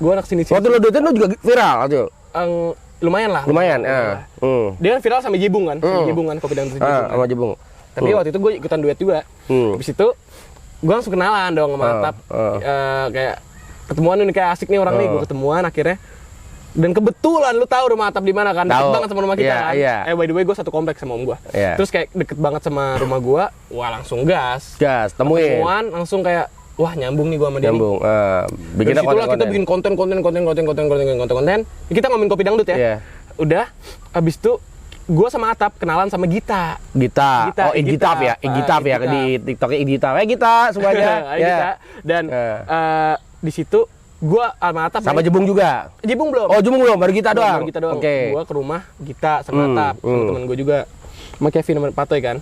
Gue anak sini. Waktu lu duetin lu juga viral tuh. Lumayan lah. Lumayan, Dia kan viral sama Jibung kan, Kopi Dangdut Jibung. Sama Jibung. Tapi waktu itu gue ikutan duet juga. Habis itu gue langsung kenalan dong sama Atap. Kayak ketemuan nih kayak asik nih orang nih, gue ketemuan akhirnya. Dan kebetulan lu tahu rumah Atap di mana kan? Deket banget sama rumah kita kan. By the way gue satu kompleks sama om gue. Terus kayak deket banget sama rumah gue, wah langsung gas. Temuin. Ketemuan langsung kayak wah nyambung nih gue sama dia. Nyambung. Dari situlah kita bikin konten. Kita ngomongin Kopi Dangdut ya. Udah, habis itu gue sama Atap kenalan sama Gita. Oh, Igitap ya. Igitap ya di TikToknya Igitap. Gita semuanya. Gita. Dan di situ gua sama Atap sama Jebung juga. Jebung belum. Oh, Jebung belum, baru Gita doang. Oke. Gua ke rumah Gita sama Atap, sama temen gua juga. Sama Kevin sama Patoy kan.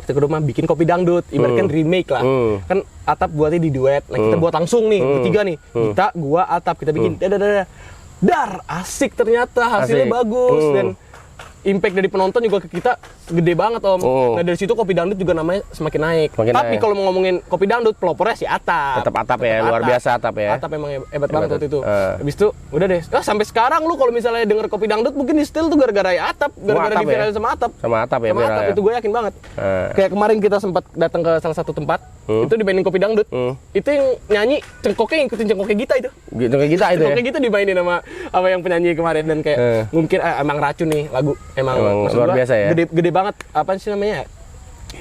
Kita ke rumah bikin Kopi Dangdut, ibaratkan remake lah. Kan Atap buatnya di duet. Nah, kita buat langsung nih, bertiga nih. Gita, gua, Atap kita bikin. Dar, asik ternyata, hasilnya bagus dan impact dari penonton juga ke kita gede banget Om. Nah dari situ kopi dangdut juga namanya semakin naik. Tapi kalau mau ngomongin kopi dangdut, pelopornya si Atap. Tetap Atap ya, luar biasa Atap ya. Atap emang hebat banget waktu itu. Habis itu udah deh. Sampai sekarang lu kalau misalnya denger kopi dangdut mungkin di setel tuh gara-gara ya Atap, gara-gara diviralin sama Atap. Sama Atap ya. Sama Atap itu gue yakin banget. Kayak kemarin kita sempat datang ke salah satu tempat, itu dimainin kopi dangdut. Itu yang nyanyi cengkoknya ngikutin cengkoknya Gita itu. Cengkoknya Gita itu ya. Cengkoknya Gita dimainin sama yang penyanyi kemarin dan kayak mungkin emang racun nih lagu. Emang luar biasa ya. Gede banget apa sih namanya?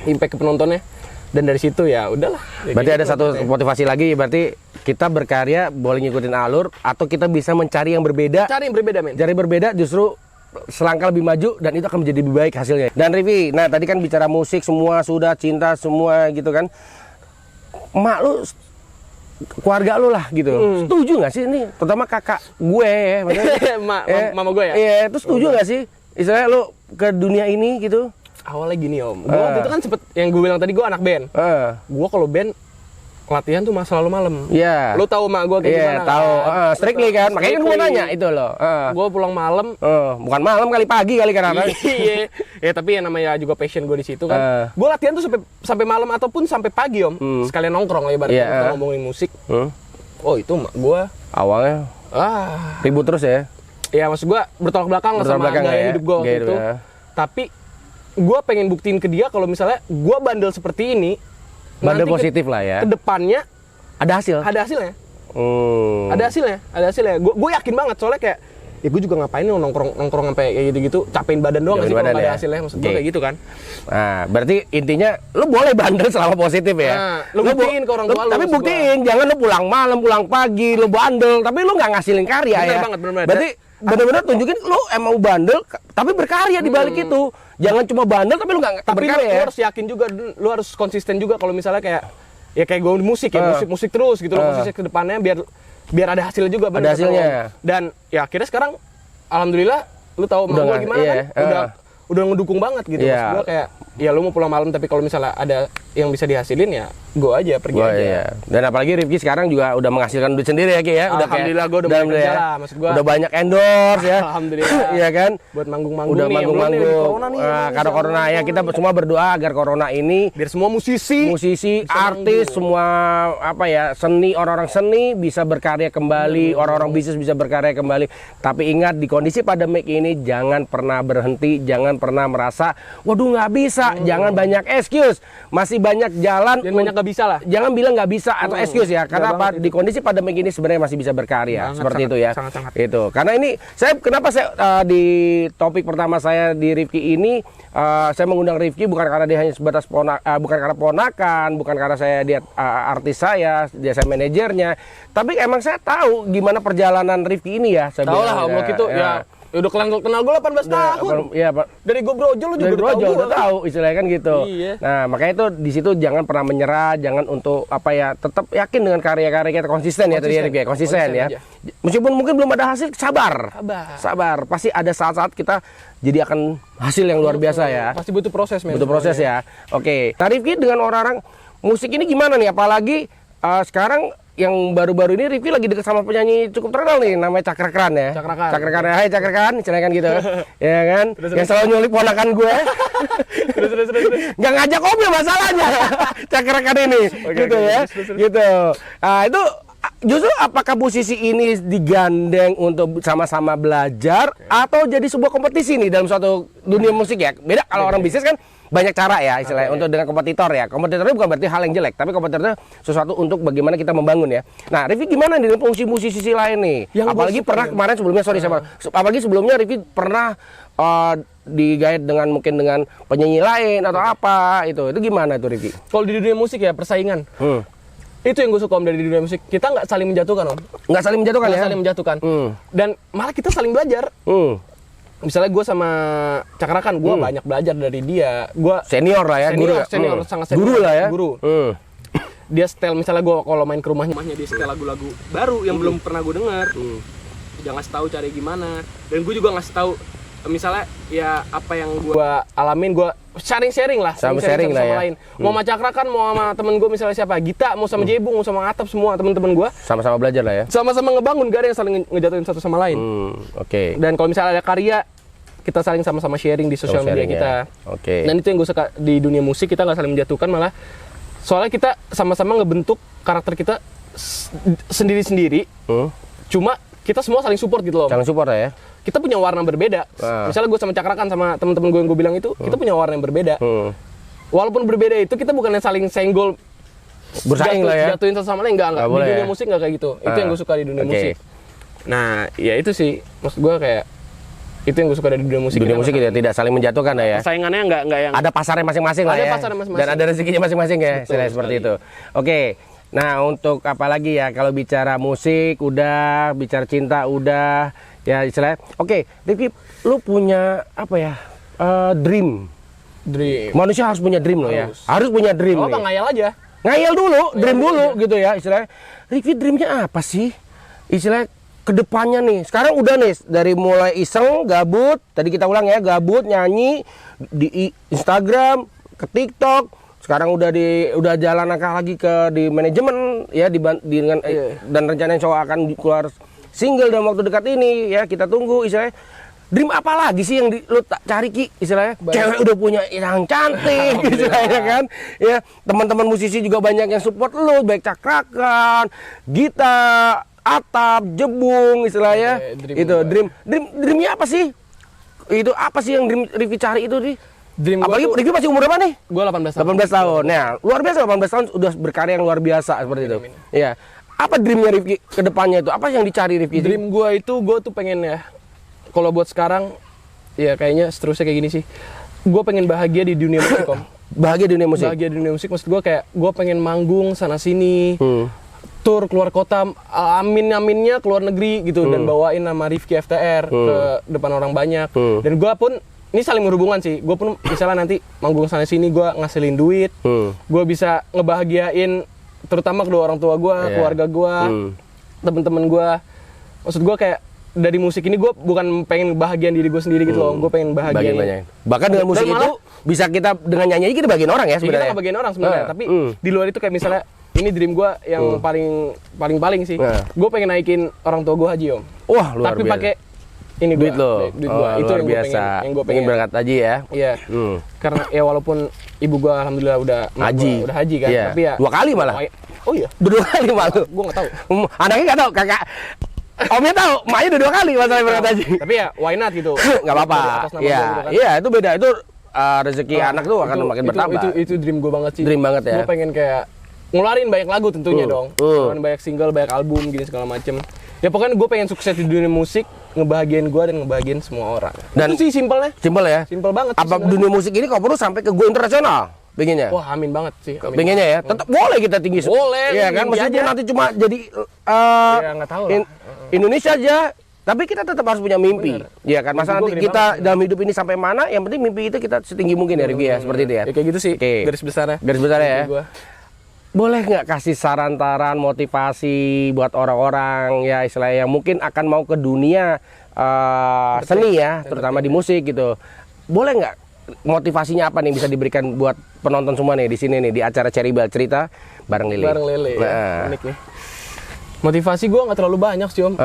Impact ke penontonnya. Dan dari situ ya udahlah. Berarti ada satu motivasi lagi, berarti kita berkarya boleh ngikutin alur atau kita bisa mencari yang berbeda. Cari yang berbeda, men. Cari berbeda justru selangkah lebih maju dan itu akan menjadi lebih baik hasilnya. Dan Rivi, nah tadi kan bicara musik semua sudah, cinta semua gitu kan. Mak lu, keluarga lu lah gitu. Setuju nggak sih ini? Terutama kakak gue ya, mama gue ya. Iya, itu setuju nggak sih? Istilahnya lu ke dunia ini gitu. Awalnya gini Om, gue waktu itu kan sempet yang gue bilang tadi gue anak band. Gue kalau band latihan tuh selalu malam. Iya. Lu tahu mak gue kayak gimana? Iya, tahu. Strictly kan. Makanya kan gue nanya itu loh. Gue pulang malam. Bukan malam kali pagi kali karena. Iya. Ya tapi yang namanya juga passion gue di situ kan. Gue latihan tuh sampai malam ataupun sampai pagi Om. Sekalian nongkrong lah ibaratnya kita ngomongin musik. Oh itu mak gue. Awalnya ribut terus ya. Iya maksud gue bertolak belakang sama gaya hidup gue waktu itu. Tapi gue pengen buktiin ke dia kalau misalnya gue bandel seperti ini, bandel positif lah ya. Kedepannya ada hasil. Ada hasilnya. Ada hasilnya. Gue yakin banget soalnya kayak ya gue juga ngapain nongkrong sampai kayak gitu-gitu, capein badan doang sih kalau nggak ada hasilnya. Maksud gue kayak gitu kan. Nah, berarti intinya lu boleh bandel selama positif ya. Nah, lu buktiin ke orang tua lu. Tapi buktiin, jangan lu pulang malam, pulang pagi, lu bandel, tapi lu nggak ngasilin karya ya. Bener. Berarti benar-benar tunjukin lu emang bandel tapi berkarya di balik itu. Jangan cuma bandel tapi lu nggak berkarya. Tapi lu harus yakin juga, lu harus konsisten juga kalau misalnya kayak gue musik ya, musik terus gitu loh, konsisten ke depannya biar ada hasilnya juga. Ada hasilnya. Dan ya akhirnya sekarang alhamdulillah lu tahu mau gue gimana kan? Udah ngedukung banget gitu. Maksud gue kayak ya lu mau pulang malam tapi kalau misalnya ada yang bisa dihasilin ya gue aja pergi aja. Iya. Dan apalagi Rifki sekarang juga udah menghasilkan duit sendiri ya Ki ya. Alhamdulillah gue udah banyak kerja lah, maksud gue. Udah banyak endorse ya. Alhamdulillah. Iya kan? Buat manggung-manggung udah nih. Manggung-manggung. Karena corona ya kita semua berdoa agar corona ini biar semua musisi, artis, semua apa ya, orang-orang seni bisa berkarya kembali, orang-orang bisnis bisa berkarya kembali. Tapi ingat di kondisi pandemik ini jangan pernah berhenti, jangan pernah merasa waduh nggak bisa, jangan banyak excuse, masih banyak jalan. Jangan banyak nggak bisa lah. Jangan bilang nggak bisa atau excuse ya, karena apa? Di kondisi pandemi ini sebenarnya masih bisa berkarya, seperti itu ya. Sangat. Itu karena ini kenapa saya di topik pertama saya di Rifki ini saya mengundang Rifki bukan karena dia hanya sebatas bukan karena ponakan, bukan karena dia artis dia manajernya, tapi emang saya tahu gimana perjalanan Rifki ini ya. Tahu lah Om Loki itu ya. Udah kenal gue 18 tahun. Iya, Pak. Dari gue brojol lu juga udah tahu istilahnya kan gitu. Iya. Nah, makanya itu di situ jangan pernah menyerah, jangan untuk tetap yakin dengan karya-karya kita, konsisten ya tadi ya, konsisten ya. Aja. Meskipun mungkin belum ada hasil, sabar. Pasti ada saat-saat kita jadi akan hasil yang luar biasa ya. Pasti butuh proses, men. Butuh proses ya. Oke. Rifki dengan orang-orang musik ini gimana nih? Apalagi sekarang yang baru-baru ini Rifki lagi deket sama penyanyi cukup terkenal nih, namanya Cakrakran ya. Cakrakran. Hai Cakrakran, kan gitu. Ya kan? Yang selalu nyulik ponakan gue. Terus. Nggak ngajak ngobrol masalahnya. Cakrakran ini. Gitu ya. Gitu. Itu justru apakah posisi ini digandeng untuk sama-sama belajar atau jadi sebuah kompetisi nih dalam suatu dunia musik ya? Beda kalau orang bisnis kan banyak cara ya istilahnya untuk dengan kompetitor ya. Kompetitornya bukan berarti hal yang jelek, tapi kompetitornya sesuatu untuk bagaimana kita membangun ya. Nah, Rifki gimana dengan fungsi musisi lain nih? Yang apalagi pernah kemarin sebelumnya apalagi sebelumnya Rifki pernah digait dengan mungkin dengan penyanyi lain atau apa itu gimana tuh Rifki? Kalau di dunia musik ya persaingan. Itu yang gue suka Om dari dunia musik. Kita nggak saling menjatuhkan Om. Nggak saling menjatuhkan. Dan malah kita saling belajar. Misalnya gue sama Cakrakan, gue banyak belajar dari dia. Gue senior lah ya, senior sangat senior. Guru lah ya. Dia setel, misalnya gue kalau main ke rumahnya dia setel lagu-lagu baru yang belum pernah gue dengar. Dia ngasih tahu cara gimana. Dan gue juga ngasih tahu misalnya ya apa yang gue alamin, gue sharing lah sama ya. lain. Mau sama Cakrakan, mau sama temen gue misalnya siapa, Gita, mau sama Jebung, mau sama Atap, semua temen-temen gue sama-sama belajar lah ya. Sama-sama ngebangun, gak ada yang saling ngejatuhin satu sama lain. Oke. Dan kalau misalnya ada karya kita saling sama-sama sharing di sosial media sharing kita. ya. Oke. Dan itu yang gue suka di dunia musik, kita nggak saling menjatuhkan, malah soalnya kita sama-sama ngebentuk karakter kita sendiri-sendiri. Cuma kita semua saling support gitu loh. Saling support ya. Kita punya warna berbeda. Misalnya gue sama Cakrakan sama temen-temen gue yang gue bilang itu, kita punya warna yang berbeda. Walaupun berbeda itu, kita bukannya saling senggol, Bersaing lah ya. jatuhin satu sama lain, enggak. Di boleh dunia ya? musik nggak kayak gitu. Itu yang gue suka di dunia musik. Nah, ya itu sih, maksud gue kayak itu yang gue suka dari dunia musik. Dunia musik tidak saling menjatuhkan ya. Persaingannya nggak yang Ada pasarnya masing-masing lah ya. Ada pasarnya masing-masing. Dan ada rezekinya masing-masing ya. Istilahnya seperti itu. Oke. Nah, untuk apa lagi ya, kalau bicara musik udah, bicara cinta udah, ya istilahnya. Oke, Rifki, lu punya apa ya? Dream. Manusia harus punya dream loh ya. Harus punya dream. Apa ngayal aja. Ngayal dulu, dream dulu gitu ya istilahnya. Rifki dreamnya apa sih? Istilahnya kedepannya nih. Sekarang udah nih dari mulai iseng, gabut. Tadi kita ulang ya, gabut nyanyi di Instagram, ke TikTok. Sekarang udah jalan langkah lagi ke di manajemen ya dengan dan rencananya cowok akan keluar single dalam waktu dekat ini ya, kita tunggu istilahnya. Dream apa lagi sih yang lu cari Ki istilahnya? Cewek udah punya yang cantik istilahnya kan. Ya, teman-teman musisi juga banyak yang support lu, baik Cakrakan, Gita, Atap, Jebung istilahnya. Dreamnya apa sih? Itu apa sih yang Rifki cari itu nih? Dream apalagi Rifki masih umur berapa nih? Gue 18 tahun. 18 tahun. Nah, luar biasa 18 tahun udah berkarya yang luar biasa seperti itu. Iya. Apa dreamnya Rifki ke depannya itu? Apa yang dicari Rifki? Dream gue tuh pengen ya, kalau buat sekarang ya kayaknya seterusnya kayak gini sih. Gue pengen bahagia di dunia musik, Om. Bahagia di dunia musik. Bahagia di dunia musik, maksud gue kayak gue pengen manggung sana sini. Tur keluar kota, aminnya keluar negeri gitu, dan bawain nama Rifki FTR ke depan orang banyak. Dan gue pun ini saling berhubungan sih. Gue pun misalnya nanti manggung sana sini, gue ngasilin duit, gue bisa ngebahagiain terutama kedua orang tua gue, keluarga gue, temen-temen gue. Maksud gue kayak dari musik ini gue bukan pengen bahagian diri gue sendiri gitu loh, gue pengen bahagiain. Bahkan dengan musik itu bisa kita dengan nyanyi kita bagian orang ya sebenarnya. Kita bagian orang sebenarnya, tapi di luar itu kayak misalnya ini dream gue yang paling sih. Gue pengen naikin orang tua gue haji, Om. Wah, luar biasa. Tapi pakai ini duit lo. Duit gua. Itu luar yang biasa. Yang gue pengen berangkat haji ya. Iya. Karena ya walaupun ibu gue alhamdulillah udah haji kan, tapi ya 2 kali malah. Oh iya. 2 kali malah. Gue nggak tahu. Anaknya nggak tahu, kakak. Omnya tahu, maknya udah 2 kali masalah berangkat haji. Tapi ya why not gitu. Nggak apa-apa. Iya, iya itu beda. Itu rezeki anak tuh akan makin bertambah. Itu dream gue banget sih. Dream banget ya. Gue pengen kayak ngeluarin banyak lagu tentunya dong. Ngeluarin banyak single, banyak album gini segala macem. Ya pokoknya gue pengen sukses di dunia musik, ngebahagiain gue dan ngebahagiain semua orang. Dan itu sih simpelnya. Simpel ya? Simpel banget. Apa dunia musik ini kalau perlu sampai ke go internasional? Pengennya? Wah, amin banget sih. Pengennya ya? Tetap boleh kita tinggi. Boleh. Iya kan? Meskipun nanti cuma jadi ya, nggak tahu lah. Indonesia aja. Tapi kita tetap harus punya mimpi. Iya kan? Masa nanti kita dalam hidup ini sampai mana, yang penting mimpi itu kita setinggi mungkin ya Rifki ya. Seperti itu ya? Ya kayak gitu sih. Garis besarnya. Garis besarnya ya? Boleh nggak kasih saran-saran motivasi buat orang-orang ya istilahnya yang mungkin akan mau ke dunia seni ya, terutama di musik gitu. Boleh nggak motivasinya apa nih bisa diberikan buat penonton semua nih di sini nih di acara Cherry Bell Cerita bareng Lili. Bareng Lili. Ya. Unik nih. Motivasi gue nggak terlalu banyak sih Om.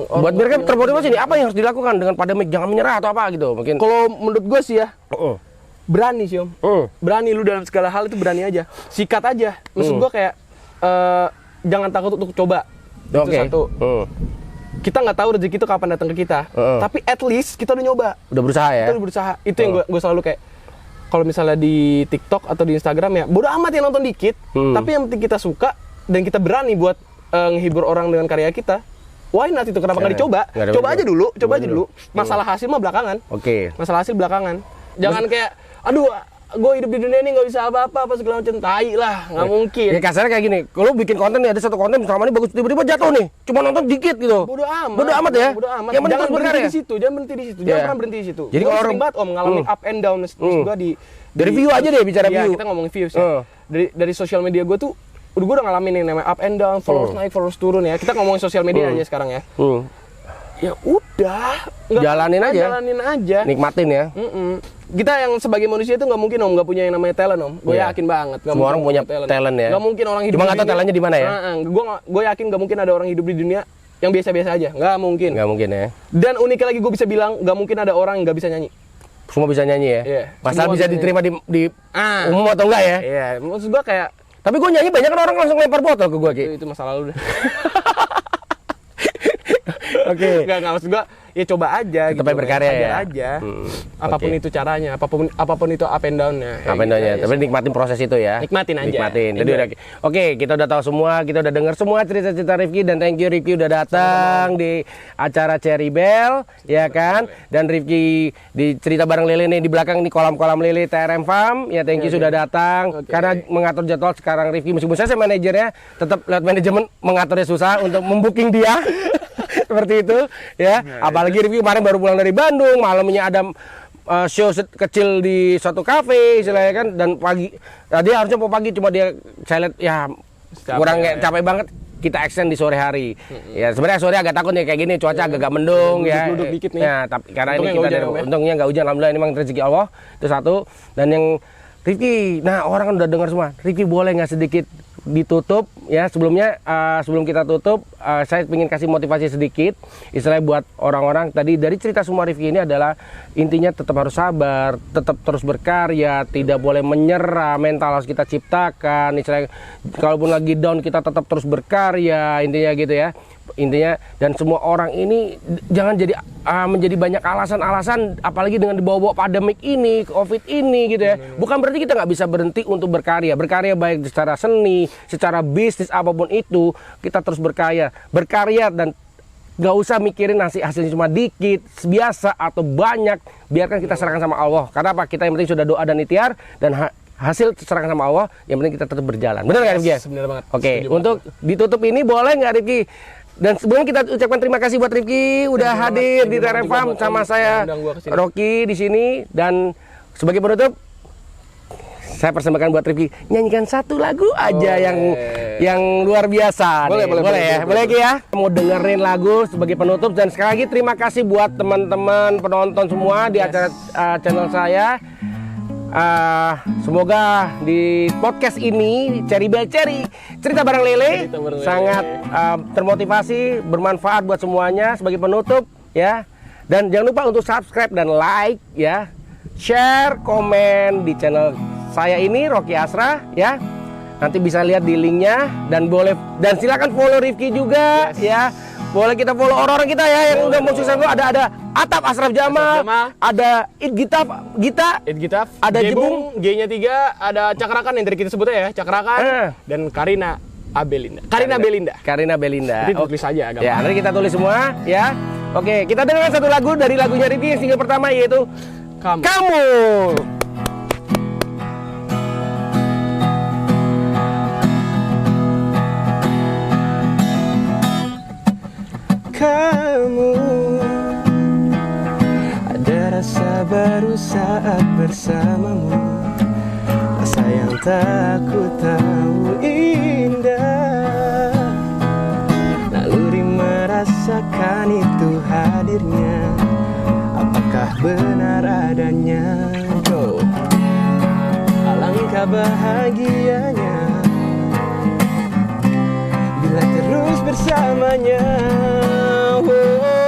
Buat mereka termotivasi nih apa yang harus dilakukan dengan pandemik, jangan menyerah atau apa gitu mungkin. Kalau menurut gue sih ya. Berani sih Om, berani lu dalam segala hal itu berani aja, sikat aja. Maksud gue kayak jangan takut untuk coba. Itu satu. Kita nggak tahu rezeki itu kapan datang ke kita, tapi at least kita udah nyoba. Udah berusaha ya. Kita udah berusaha. Itu yang gue selalu kayak kalau misalnya di TikTok atau di Instagram ya, bodo amat yang nonton dikit, tapi yang penting kita suka dan kita berani buat ngehibur orang dengan karya kita. Why not itu? Kenapa nggak dicoba? Coba aja dulu, Masalah hasil mah belakangan. Masalah hasil belakangan. Jangan kayak aduh, gue hidup di dunia ini nggak bisa apa-apa, segala macam, tai lah, nggak mungkin. Ya kasarnya kayak gini, kalau bikin konten nih, ada satu konten selama ini bagus, tiba-tiba jatuh nih, cuma nonton dikit gitu. Bodo amat ya. Yang penting berkarya. Jangan berhenti di situ, jangan pernah berhenti di situ. Jadi kalau orang banget Om ngalamin up and down, gue dari view aja deh, bicara view. Kita ngomongin views ya. Dari sosial media gue tuh, gue udah ngalamin yang namanya up and down, followers naik, followers turun ya. Kita ngomongin sosial media aja sekarang ya. Ya udah, jalanin aja, nikmatin ya. Kita yang sebagai manusia itu nggak mungkin Om nggak punya yang namanya talent Om. Gue yakin banget. Semua orang punya talent ya. Nggak mungkin orang hidup. Cuma nggak tahu talentnya di mana ya. Gue yakin nggak mungkin ada orang hidup di dunia yang biasa-biasa aja, nggak mungkin. Nggak mungkin ya. Dan uniknya lagi gue bisa bilang, nggak mungkin ada orang yang nggak bisa nyanyi. Semua bisa nyanyi ya. Iya. Masalah Semua bisa bisa diterima di umum atau enggak ya? Iya, maksud gue kayak Tapi gue nyanyi banyak kan orang langsung lempar botol ke gue Ki. itu masa lalu deh. Oke. Nggak maksud gue, ya coba aja. Tetap aja berkarya ya? Sadar aja. Apapun oke. itu caranya, apapun itu up and down-nya. Apa namanya? Tapi nikmatin proses itu ya. Nikmatin aja. Nikmatin. Jadi Enjoy. udah, oke, kita udah tahu semua, kita udah dengar semua cerita-cerita Rifki dan thank you Rifki udah datang di acara Cherry Bell, ya kan? Dan Rifki di cerita bareng Lele nih di belakang nih kolam-kolam Lele TRM Farm, ya thank you sudah datang. Karena mengatur jadwal sekarang Rifki meskipun saya manajernya, tetap lewat manajemen mengaturnya susah untuk membooking dia. Seperti itu ya. Apalagi Rifki kemarin baru pulang dari Bandung, malamnya ada show kecil di suatu kafe istilahnya kan, dan pagi dia harusnya mau pagi cuma dia saya lihat ya kurang capek banget, kita extend di sore hari. Ya sebenarnya sore agak takut nih kayak gini, cuaca agak mendung ya. Duduk dikit nih. Ya, tapi karena Untungnya ini kita nggak hujan, untungnya nggak hujan, alhamdulillah ini memang rezeki Allah. Itu satu. Dan yang Rifki, nah orang kan udah dengar semua. Rifki boleh nggak sedikit ditutup ya sebelumnya, sebelum kita tutup saya ingin kasih motivasi sedikit istilahnya buat orang-orang. Tadi dari cerita semua Rifki ini adalah intinya tetap harus sabar, tetap terus berkarya, tidak boleh menyerah, mental harus kita ciptakan istilahnya, kalaupun lagi down kita tetap terus berkarya, intinya gitu ya. Intinya, dan semua orang ini jangan jadi menjadi banyak alasan-alasan, apalagi dengan dibawa-bawa pandemik ini, COVID ini gitu ya. Bukan berarti kita nggak bisa berhenti untuk berkarya baik secara seni, secara bisnis, apapun itu kita terus berkarya dan nggak usah mikirin hasilnya cuma dikit, biasa atau banyak, biarkan kita serahkan sama Allah. Karena apa? Kita yang penting sudah doa dan ikhtiar, dan hasil serahkan sama Allah, yang penting kita tetap berjalan. Benar nggak Rifki? Benar banget. Oke, untuk ditutup ini boleh nggak Rifki? Dan sebelum kita ucapkan terima kasih buat Rifki udah hadir di TRM Farm sama saya Rocky di sini, dan sebagai penutup saya persembahkan buat Rifki nyanyikan satu lagu aja yang luar biasa. Boleh Ki ya. Mau dengerin lagu sebagai penutup, dan sekali lagi terima kasih buat teman-teman penonton semua di acara channel saya. Semoga di podcast ini Cherry Bell Cherry cerita bareng Lele sangat termotivasi, bermanfaat buat semuanya. Sebagai penutup ya, dan jangan lupa untuk subscribe dan like ya, share, komen di channel saya ini Rocky Asra ya. Nanti bisa lihat di linknya, dan silakan follow Rifki juga ya. Boleh kita follow orang-orang kita ya yang udah mau sukses. Ada Atap Asraf Jamal, ada Gita, ada Jebung, G-nya 3, ada Cakrakan yang tadi kita sebut ya, Cakrakan, dan Karina Belinda. Jadi tulis aja agak. Ya, nanti kita tulis semua ya. Oke, kita dengarkan satu lagu dari lagunya Rifki yang single pertama, yaitu Kamu. Kamu, ada rasa baru saat bersamamu, rasa yang tak ku tahu indah, naluri merasakan itu hadirnya, apakah benar adanya? Go. Alangkah bahagianya bila terus bersamanya. Oh.